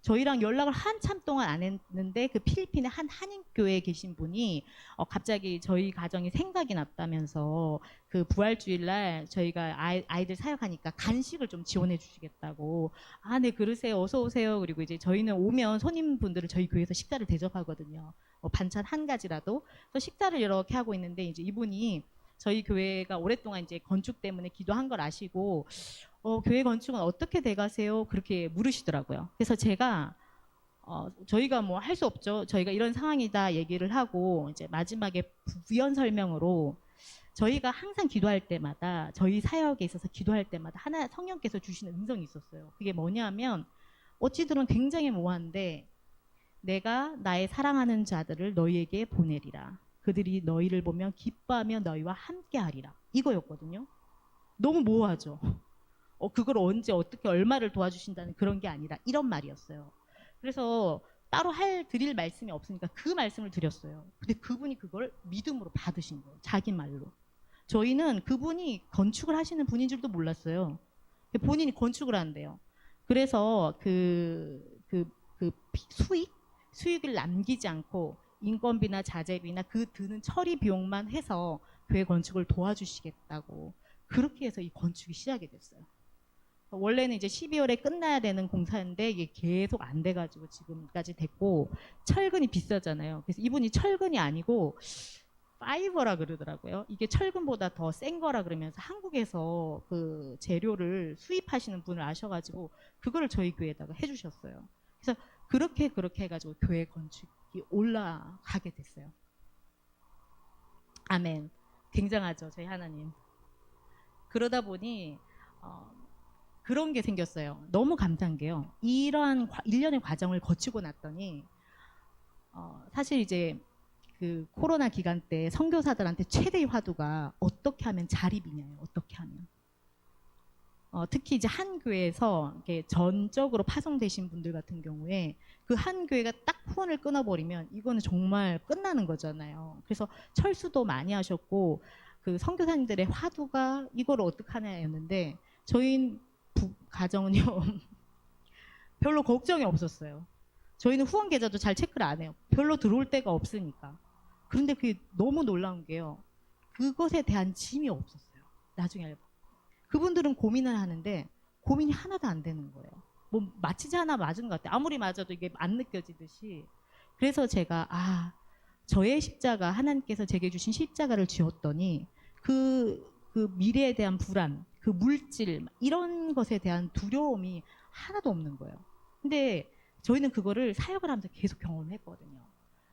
A: 저희랑 연락을 한참 동안 안 했는데 그 필리핀의 한 한인교회에 계신 분이 갑자기 저희 가정이 생각이 났다면서 그 부활주일날 저희가 아이들 사역하니까 간식을 좀 지원해 주시겠다고. 아, 네, 그러세요. 어서 오세요. 그리고 이제 저희는 오면 손님분들을 저희 교회에서 식사를 대접하거든요. 반찬 한 가지라도. 그래서 식사를 이렇게 하고 있는데 이제 이분이 저희 교회가 오랫동안 이제 건축 때문에 기도한 걸 아시고 교회 건축은 어떻게 돼가세요? 그렇게 물으시더라고요. 그래서 제가 저희가 뭐 할 수 없죠. 저희가 이런 상황이다 얘기를 하고 이제 마지막에 부연 설명으로 저희가 항상 기도할 때마다 저희 사역에 있어서 기도할 때마다 하나 성령께서 주시는 음성이 있었어요. 그게 뭐냐면 어찌들은 굉장히 모호한데 내가 나의 사랑하는 자들을 너희에게 보내리라. 그들이 너희를 보면 기뻐하며 너희와 함께하리라. 이거였거든요. 너무 모호하죠. 그걸 언제 어떻게 얼마를 도와주신다는 그런 게 아니라 이런 말이었어요. 그래서 따로 드릴 말씀이 없으니까 그 말씀을 드렸어요. 근데 그분이 그걸 믿음으로 받으신 거예요. 자기 말로. 저희는 그분이 건축을 하시는 분인 줄도 몰랐어요. 본인이 건축을 한대요. 그래서 수익을 남기지 않고 인건비나 자재비나 그 드는 처리 비용만 해서 교회 건축을 도와주시겠다고 그렇게 해서 이 건축이 시작이 됐어요. 원래는 이제 12월에 끝나야 되는 공사인데 이게 계속 안 돼가지고 지금까지 됐고 철근이 비싸잖아요. 그래서 이분이 철근이 아니고 파이버라 그러더라고요. 이게 철근보다 더 센 거라 그러면서 한국에서 그 재료를 수입하시는 분을 아셔가지고 그거를 저희 교회에다가 해주셨어요. 그래서 그렇게 해가지고 교회 건축이 올라가게 됐어요. 아멘. 굉장하죠, 저희 하나님. 그러다 보니 그런 게 생겼어요. 너무 감사한 게요. 이러한 일련의 과정을 거치고 났더니 사실 이제 그 코로나 기간 때 선교사들한테 최대의 화두가 어떻게 하면 자립이냐요. 어떻게 하면. 특히 이제 한 교회에서 이렇게 전적으로 파송되신 분들 같은 경우에 그 한 교회가 딱 후원을 끊어버리면 이거는 정말 끝나는 거잖아요. 그래서 철수도 많이 하셨고 그 선교사님들의 화두가 이걸 어떻게 하냐였는데 저희 가정은요 별로 걱정이 없었어요. 저희는 후원 계좌도 잘 체크를 안 해요. 별로 들어올 데가 없으니까. 그런데 그게 너무 놀라운 게요. 그것에 대한 짐이 없었어요. 나중에 알고. 그분들은 고민을 하는데 고민이 하나도 안 되는 거예요. 뭐 마취제 하나 맞은 것 같아요. 아무리 맞아도 이게 안 느껴지듯이. 그래서 제가 저의 십자가 하나님께서 제게 주신 십자가를 쥐었더니 그 미래에 대한 불안, 그 물질 이런 것에 대한 두려움이 하나도 없는 거예요. 근데 저희는 그거를 사역을 하면서 계속 경험을 했거든요.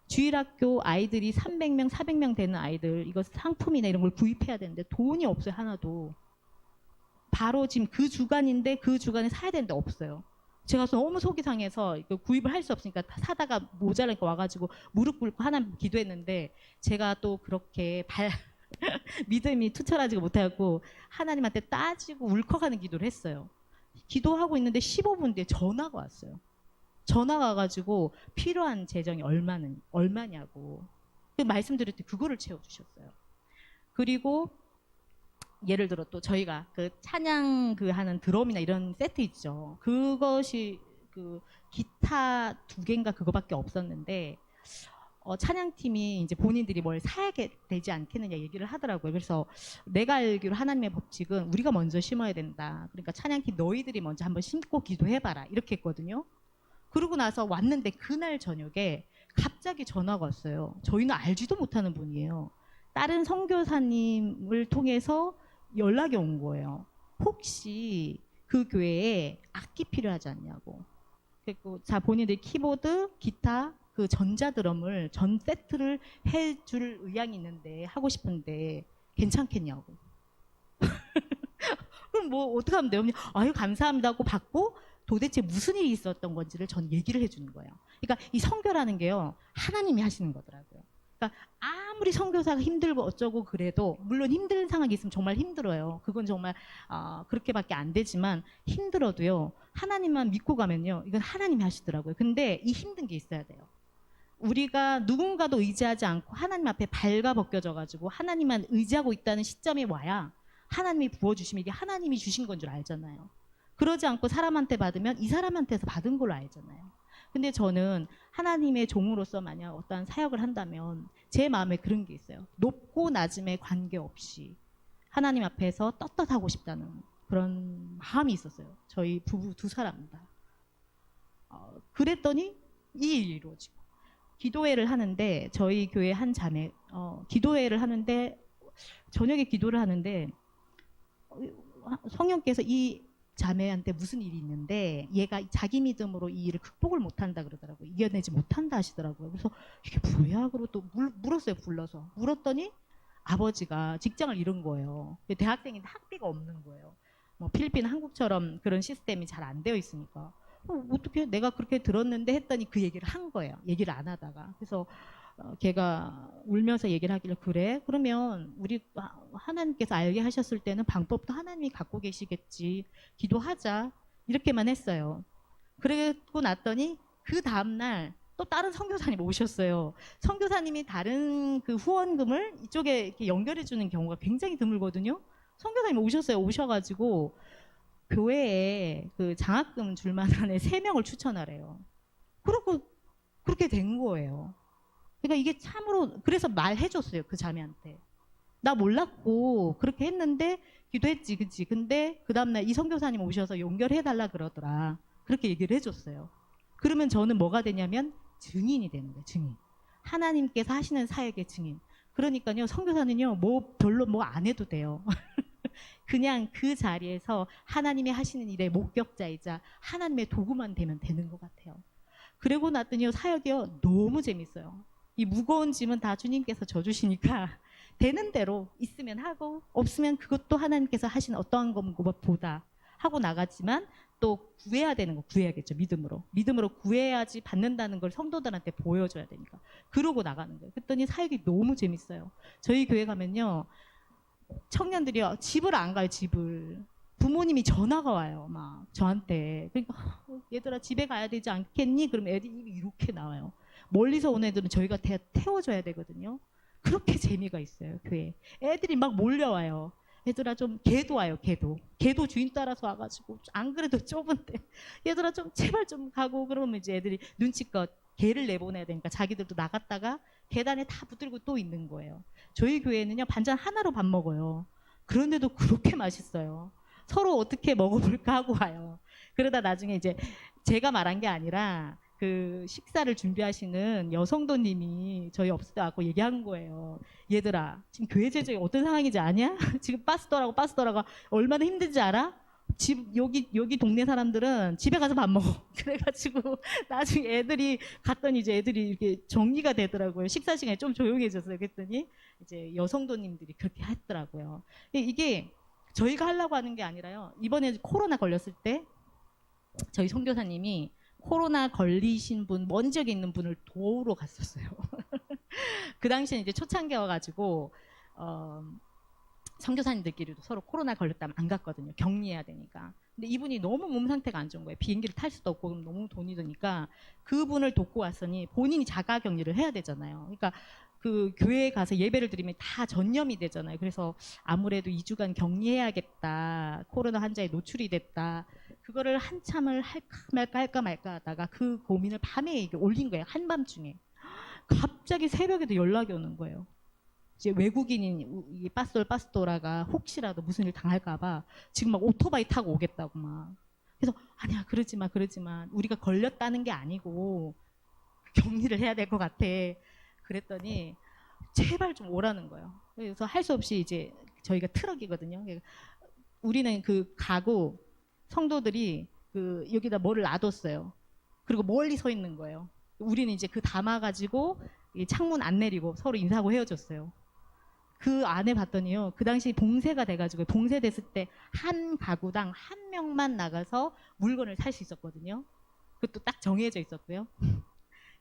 A: 주일학교 아이들이 300명, 400명 되는 아이들 이거 상품이나 이런 걸 구입해야 되는데 돈이 없어요. 하나도. 바로 지금 그 주간인데 그 주간에 사야 되는데 없어요. 제가 너무 속이 상해서 구입을 할 수 없으니까 사다가 모자라니까 와가지고 무릎 꿇고 하나님 기도했는데 제가 또 그렇게 믿음이 투철하지 못하고 하나님한테 따지고 울컥하는 기도를 했어요. 기도하고 있는데 15분 뒤에 전화가 왔어요. 전화가 와가지고 필요한 재정이 얼마냐고 말씀드릴 때 그거를 채워주셨어요. 그리고 예를 들어 또 저희가 그 찬양 하는 드럼이나 이런 세트 있죠. 그것이 그 기타 2개인가 그거밖에 없었는데 찬양팀이 이제 본인들이 뭘 사야 되지 않겠느냐 얘기를 하더라고요. 그래서 내가 알기로 하나님의 법칙은 우리가 먼저 심어야 된다. 그러니까 찬양팀 너희들이 먼저 한번 심고 기도해봐라. 이렇게 했거든요. 그러고 나서 왔는데 그날 저녁에 갑자기 전화가 왔어요. 저희는 알지도 못하는 분이에요. 다른 선교사님을 통해서 연락이 온 거예요. 혹시 그 교회에 악기 필요하지 않냐고. 그리고 본인들 키보드, 기타, 그 전자드럼을 전 세트를 해줄 의향이 있는데 하고 싶은데 괜찮겠냐고. 그럼 뭐 어떻게 하면 돼요? 아유 감사합니다 하고 받고 도대체 무슨 일이 있었던 건지를 전 얘기를 해주는 거예요. 그러니까 이 선교라는 게요 하나님이 하시는 거더라고요. 그러니까 아무리 선교사가 힘들고 어쩌고 그래도 물론 힘든 상황이 있으면 정말 힘들어요. 그건 정말 그렇게밖에 안 되지만 힘들어도요 하나님만 믿고 가면요 이건 하나님이 하시더라고요. 근데 이 힘든 게 있어야 돼요. 우리가 누군가도 의지하지 않고 하나님 앞에 발가벗겨져 가지고 하나님만 의지하고 있다는 시점이 와야 하나님이 부어주시면 이게 하나님이 주신 건 줄 알잖아요. 그러지 않고 사람한테 받으면 이 사람한테서 받은 걸로 알잖아요. 근데 저는 하나님의 종으로서 만약 어떠한 사역을 한다면 제 마음에 그런 게 있어요. 높고 낮음에 관계없이 하나님 앞에서 떳떳하고 싶다는 그런 마음이 있었어요. 저희 부부 두 사람 다. 그랬더니 이 일이 이루어지고, 기도회를 하는데 저희 교회 한 자매 기도회를 하는데 저녁에 기도를 하는데 성령께서 이 자매한테 무슨 일이 있는데 얘가 자기 믿음으로 이 일을 극복을 못한다 그러더라고요. 이겨내지 못한다 하시더라고요. 그래서 이게 뭐야? 그러고 또 물었어요. 불러서 물었더니 아버지가 직장을 잃은 거예요. 대학생인데 학비가 없는 거예요. 뭐 필리핀, 한국처럼 그런 시스템이 잘 안 되어 있으니까 어떻게 내가 그렇게 들었는데 했더니 그 얘기를 한 거예요. 얘기를 안 하다가. 그래서 걔가 울면서 얘기를 하길래, 그래? 그러면 우리 하나님께서 알게 하셨을 때는 방법도 하나님이 갖고 계시겠지. 기도하자. 이렇게만 했어요. 그러고 났더니 그 다음날 또 다른 선교사님 오셨어요. 선교사님이 다른 그 후원금을 이쪽에 이렇게 연결해 주는 경우가 굉장히 드물거든요. 선교사님 오셨어요. 오셔가지고 교회에 그 장학금 줄 만한 애 3명을 추천하래요. 그리고 그렇게 된 거예요. 그러니까 이게 참으로, 그래서 말해줬어요. 그 자매한테. 나 몰랐고 그렇게 했는데 기도했지, 그치? 근데 그 다음날 이 선교사님 오셔서 연결해달라 그러더라. 그렇게 얘기를 해줬어요. 그러면 저는 뭐가 되냐면 증인이 되는 거예요. 증인. 하나님께서 하시는 사역의 증인. 그러니까요, 선교사는요 뭐 별로 뭐 안 해도 돼요. 그냥 그 자리에서 하나님이 하시는 일의 목격자이자 하나님의 도구만 되면 되는 것 같아요. 그러고 났더니요, 사역이요 너무 재밌어요. 이 무거운 짐은 다 주님께서 져주시니까 되는 대로 있으면 하고 없으면 그것도 하나님께서 하신 어떠한 것보다 하고 나가지만, 또 구해야 되는 거 구해야겠죠. 믿음으로 구해야지 받는다는 걸 성도들한테 보여줘야 되니까 그러고 나가는 거예요. 그랬더니 사역이 너무 재밌어요. 저희 교회 가면요, 청년들이요 집을 안 가요. 집을 부모님이 전화가 와요. 막 저한테. 그러니까 얘들아 집에 가야 되지 않겠니? 그럼 애들이 이렇게 나와요. 멀리서 온 애들은 저희가 태워줘야 되거든요. 그렇게 재미가 있어요. 교회 애들이 막 몰려와요. 얘들아 좀, 개도 와요. 개도 주인 따라서 와가지고 안 그래도 좁은데 얘들아 좀 제발 좀 가고, 그러면 이제 애들이 눈치껏 개를 내보내야 되니까 자기들도 나갔다가 계단에 다 붙들고 또 있는 거예요. 저희 교회는요 반찬 하나로 밥 먹어요. 그런데도 그렇게 맛있어요. 서로 어떻게 먹어볼까 하고 와요. 그러다 나중에 이제 제가 말한 게 아니라 그 식사를 준비하시는 여성도님이 저희 없을 때 와서 얘기한 거예요. 얘들아 지금 교회 재정이 어떤 상황인지 아냐? 지금 빠스더라가 얼마나 힘든지 알아? 여기 동네 사람들은 집에 가서 밥 먹어. 그래가지고 나중에 애들이 갔더니 이제 애들이 이렇게 정리가 되더라고요. 식사 시간에 좀 조용해졌어요. 그랬더니 이제 여성도님들이 그렇게 했더라고요. 이게 저희가 하려고 하는 게 아니라요. 이번에 코로나 걸렸을 때 저희 선교사님이 코로나 걸리신 분, 먼 지역에 있는 분을 도우러 갔었어요. 그 당시에 이제 초창기여가지고 선교사님들끼리도 서로 코로나 걸렸다면 안 갔거든요. 격리해야 되니까. 근데 이분이 너무 몸 상태가 안 좋은 거예요. 비행기를 탈 수도 없고 그럼 너무 돈이 드니까 그분을 돕고 왔으니 본인이 자가 격리를 해야 되잖아요. 그러니까 그 교회에 가서 예배를 드리면 다 전염이 되잖아요. 그래서 아무래도 2주간 격리해야겠다. 코로나 환자에 노출이 됐다. 그거를 한참을 할까 말까 하다가 그 고민을 밤에 올린 거예요. 한밤중에. 갑자기 새벽에도 연락이 오는 거예요. 이제 외국인인 이 빠스토라가 혹시라도 무슨 일 당할까봐 지금 막 오토바이 타고 오겠다고 막. 그래서 아니야, 그러지 마. 우리가 걸렸다는 게 아니고 격리를 해야 될 것 같아. 그랬더니 제발 좀 오라는 거예요. 그래서 할 수 없이 이제 저희가 트럭이거든요. 우리는 그 가고 성도들이 그 여기다 뭐를 놔뒀어요. 그리고 멀리 서 있는 거예요. 우리는 이제 그 담아가지고 창문 안 내리고 서로 인사하고 헤어졌어요. 그 안에 봤더니요, 그 당시 봉쇄가 돼가지고, 봉쇄됐을 때 한 가구당 한 명만 나가서 물건을 살 수 있었거든요. 그것도 딱 정해져 있었고요.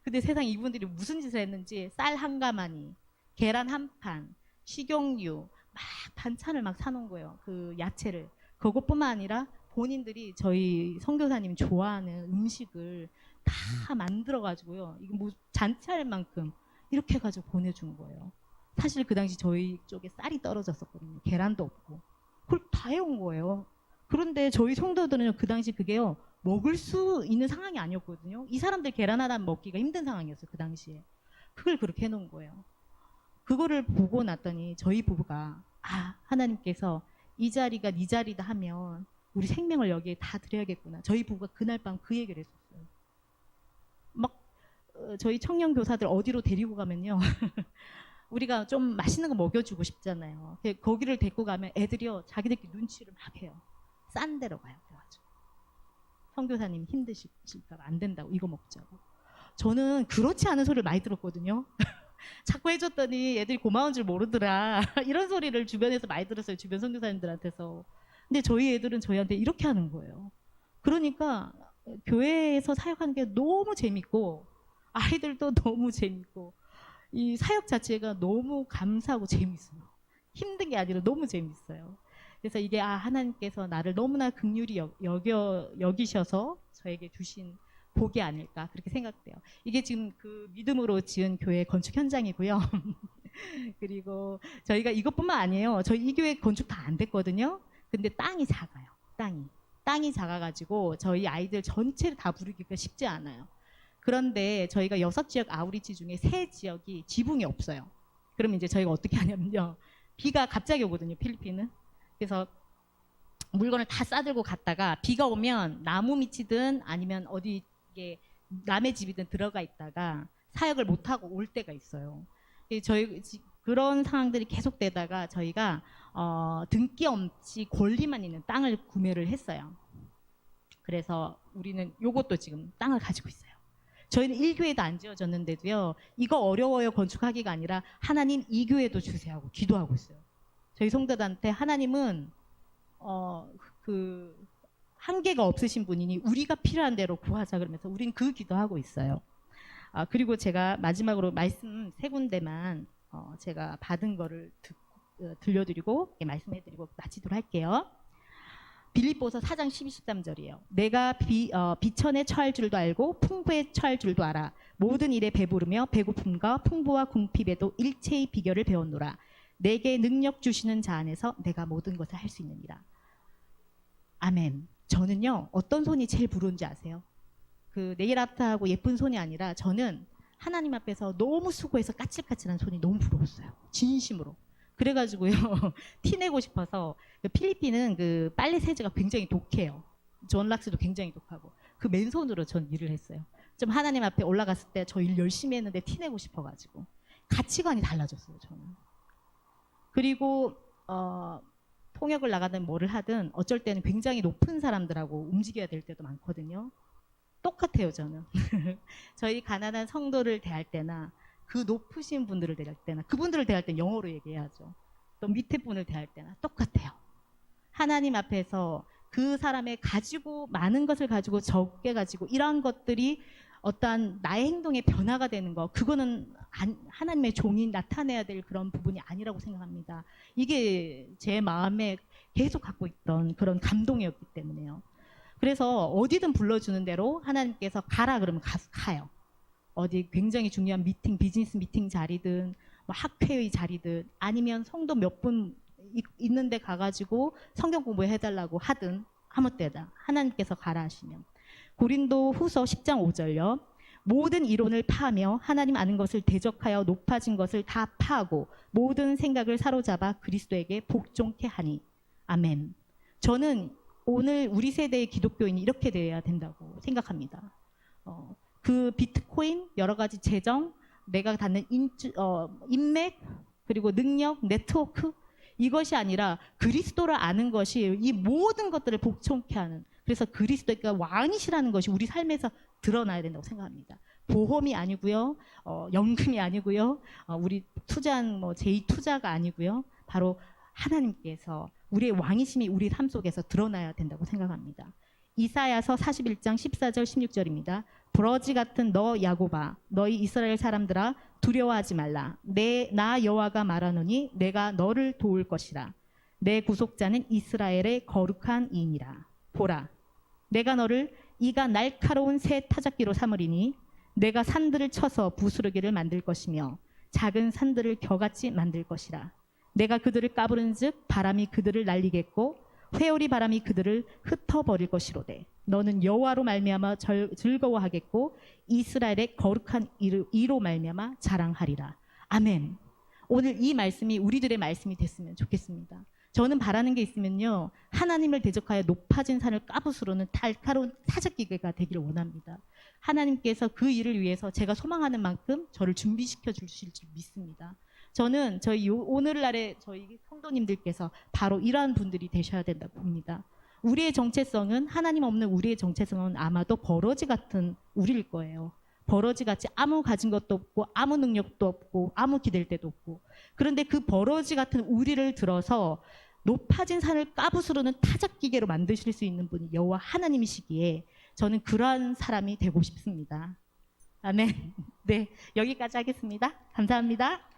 A: 근데 세상 이분들이 무슨 짓을 했는지 쌀 한 가마니, 계란 한 판, 식용유 막 반찬을 막 사놓은 거예요. 그 야채를. 그것뿐만 아니라 본인들이 저희 선교사님이 좋아하는 음식을 다 만들어가지고요. 이거 뭐 잔치할 만큼 이렇게 해가지고 보내준 거예요. 사실 그 당시 저희 쪽에 쌀이 떨어졌었거든요. 계란도 없고. 그걸 다 해온 거예요. 그런데 저희 성도들은 그 당시 그게요, 먹을 수 있는 상황이 아니었거든요. 이 사람들 계란 하나 먹기가 힘든 상황이었어요. 그 당시에. 그걸 그렇게 해놓은 거예요. 그거를 보고 났더니 저희 부부가 하나님께서 이 자리가 네 자리다 하면 우리 생명을 여기에 다 드려야겠구나. 저희 부부가 그날 밤 그 얘기를 했었어요. 막 저희 청년 교사들 어디로 데리고 가면요. 우리가 좀 맛있는 거 먹여주고 싶잖아요. 거기를 데리고 가면 애들이요 자기들끼리 눈치를 막 해요. 싼 데로 가요. 그래가지고 선교사님 힘드실까봐 안 된다고 이거 먹자고. 저는 그렇지 않은 소리를 많이 들었거든요. 자꾸 해줬더니 애들이 고마운 줄 모르더라. 이런 소리를 주변에서 많이 들었어요. 주변 선교사님들한테서. 근데 저희 애들은 저희한테 이렇게 하는 거예요. 그러니까 교회에서 사역하는 게 너무 재밌고 아이들도 너무 재밌고 이 사역 자체가 너무 감사하고 재밌어요. 힘든 게 아니라 너무 재밌어요. 그래서 이게 하나님께서 나를 너무나 긍휼히 여기셔서 저에게 주신 복이 아닐까 그렇게 생각돼요. 이게 지금 그 믿음으로 지은 교회 건축 현장이고요. 그리고 저희가 이것뿐만 아니에요. 저희 이 교회 건축 다 안 됐거든요. 근데 땅이 작아요. 땅이 작아가지고 저희 아이들 전체를 다 부르기가 쉽지 않아요. 그런데 저희가 6지역 아우리치 중에 3지역이 지붕이 없어요. 그러면 이제 저희가 어떻게 하냐면요. 비가 갑자기 오거든요. 필리핀은. 그래서 물건을 다 싸들고 갔다가 비가 오면 나무 밑이든 아니면 어디 이게 남의 집이든 들어가 있다가 사역을 못하고 올 때가 있어요. 저희 그런 상황들이 계속되다가 저희가 등기 없이 권리만 있는 땅을 구매를 했어요. 그래서 우리는 요것도 지금 땅을 가지고 있어요. 저희는 1교회도 안 지어졌는데도요. 이거 어려워요 건축하기가 아니라 하나님 이 교회도 주세요 하고 기도하고 있어요. 저희 성도들한테 하나님은 그 한계가 없으신 분이니 우리가 필요한 대로 구하자 그러면서 우린 그 기도하고 있어요. 그리고 제가 마지막으로 말씀 3군데만 제가 받은 거를 들려드리고 말씀해드리고 마치도록 할게요. 빌립보서 4장 12, 13절이에요. 내가 비천에 처할 줄도 알고 풍부에 처할 줄도 알아. 모든 일에 배부르며 배고픔과 풍부와 궁핍에도 일체의 비결을 배웠노라. 내게 능력 주시는 자 안에서 내가 모든 것을 할 수 있느니라. 아멘. 저는요 어떤 손이 제일 부러운지 아세요? 그 네일아트하고 예쁜 손이 아니라 저는 하나님 앞에서 너무 수고해서 까칠까칠한 손이 너무 부러웠어요. 진심으로. 그래가지고요 티내고 싶어서 필리핀은 그 빨래 세제가 굉장히 독해요. 존 락스도 굉장히 독하고 그 맨손으로 전 일을 했어요. 좀 하나님 앞에 올라갔을 때 저 일 열심히 했는데 티내고 싶어가지고 가치관이 달라졌어요. 저는. 그리고 통역을 나가든 뭐를 하든 어쩔 때는 굉장히 높은 사람들하고 움직여야 될 때도 많거든요. 똑같아요 저는. 저희 가난한 성도를 대할 때나 그 높으신 분들을 대할 때나 그분들을 대할 때는 영어로 얘기해야죠. 또 밑에 분을 대할 때나 똑같아요. 하나님 앞에서 그 사람의 가지고 많은 것을 가지고 적게 가지고 이런 것들이 어떠한 나의 행동의 변화가 되는 거 그거는 하나님의 종이 나타내야 될 그런 부분이 아니라고 생각합니다. 이게 제 마음에 계속 갖고 있던 그런 감동이었기 때문에요. 그래서 어디든 불러주는 대로 하나님께서 가라 그러면 가요. 어디 굉장히 중요한 미팅, 비즈니스 미팅 자리든 뭐 학회의 자리든 아니면 성도 몇 분 있는데 가가지고 성경 공부해달라고 하든 아무 때나 하나님께서 가라 하시면. 고린도 후서 10장 5절요. 모든 이론을 파하며 하나님 아는 것을 대적하여 높아진 것을 다 파하고 모든 생각을 사로잡아 그리스도에게 복종케 하니. 아멘. 저는 오늘 우리 세대의 기독교인이 이렇게 돼야 된다고 생각합니다. 그 비트코인, 여러 가지 재정, 내가 갖는 인맥, 그리고 능력, 네트워크 이것이 아니라 그리스도를 아는 것이 이 모든 것들을 복종케 하는 그래서 그리스도가 왕이시라는 것이 우리 삶에서 드러나야 된다고 생각합니다. 보험이 아니고요. 연금이 아니고요. 우리 투자한 뭐 제2투자가 아니고요. 바로 하나님께서 우리의 왕이심이 우리 삶 속에서 드러나야 된다고 생각합니다. 이사야서 41장 14절 16절입니다. 부러지 같은 너 야곱아 너희 이스라엘 사람들아 두려워하지 말라. 나 여호와가 말하노니 내가 너를 도울 것이라. 내 구속자는 이스라엘의 거룩한 이인이라. 보라 내가 너를 이가 날카로운 새 타작기로 삼으리니 내가 산들을 쳐서 부스러기를 만들 것이며 작은 산들을 겨같이 만들 것이라. 내가 그들을 까부른즉 바람이 그들을 날리겠고 회오리 바람이 그들을 흩어버릴 것이로되 너는 여호와로 말미암아 즐거워하겠고 이스라엘의 거룩한 이로 말미암아 자랑하리라. 아멘. 오늘 이 말씀이 우리들의 말씀이 됐으면 좋겠습니다. 저는 바라는 게 있으면요, 하나님을 대적하여 높아진 산을 까부스로는 날카로운 타작기계가 되기를 원합니다. 하나님께서 그 일을 위해서 제가 소망하는 만큼 저를 준비시켜 주실 줄 믿습니다. 저는 저희 오늘날의 저희 성도님들께서 바로 이러한 분들이 되셔야 된다고 봅니다. 우리의 정체성은, 하나님 없는 우리의 정체성은 아마도 버러지 같은 우리일 거예요. 버러지같이 아무 가진 것도 없고 아무 능력도 없고 아무 기댈 데도 없고, 그런데 그 버러지 같은 우리를 들어서 높아진 산을 까부스르는 타작기계로 만드실 수 있는 분이 여호와 하나님이시기에 저는 그러한 사람이 되고 싶습니다. 아멘. 네, 여기까지 하겠습니다. 감사합니다.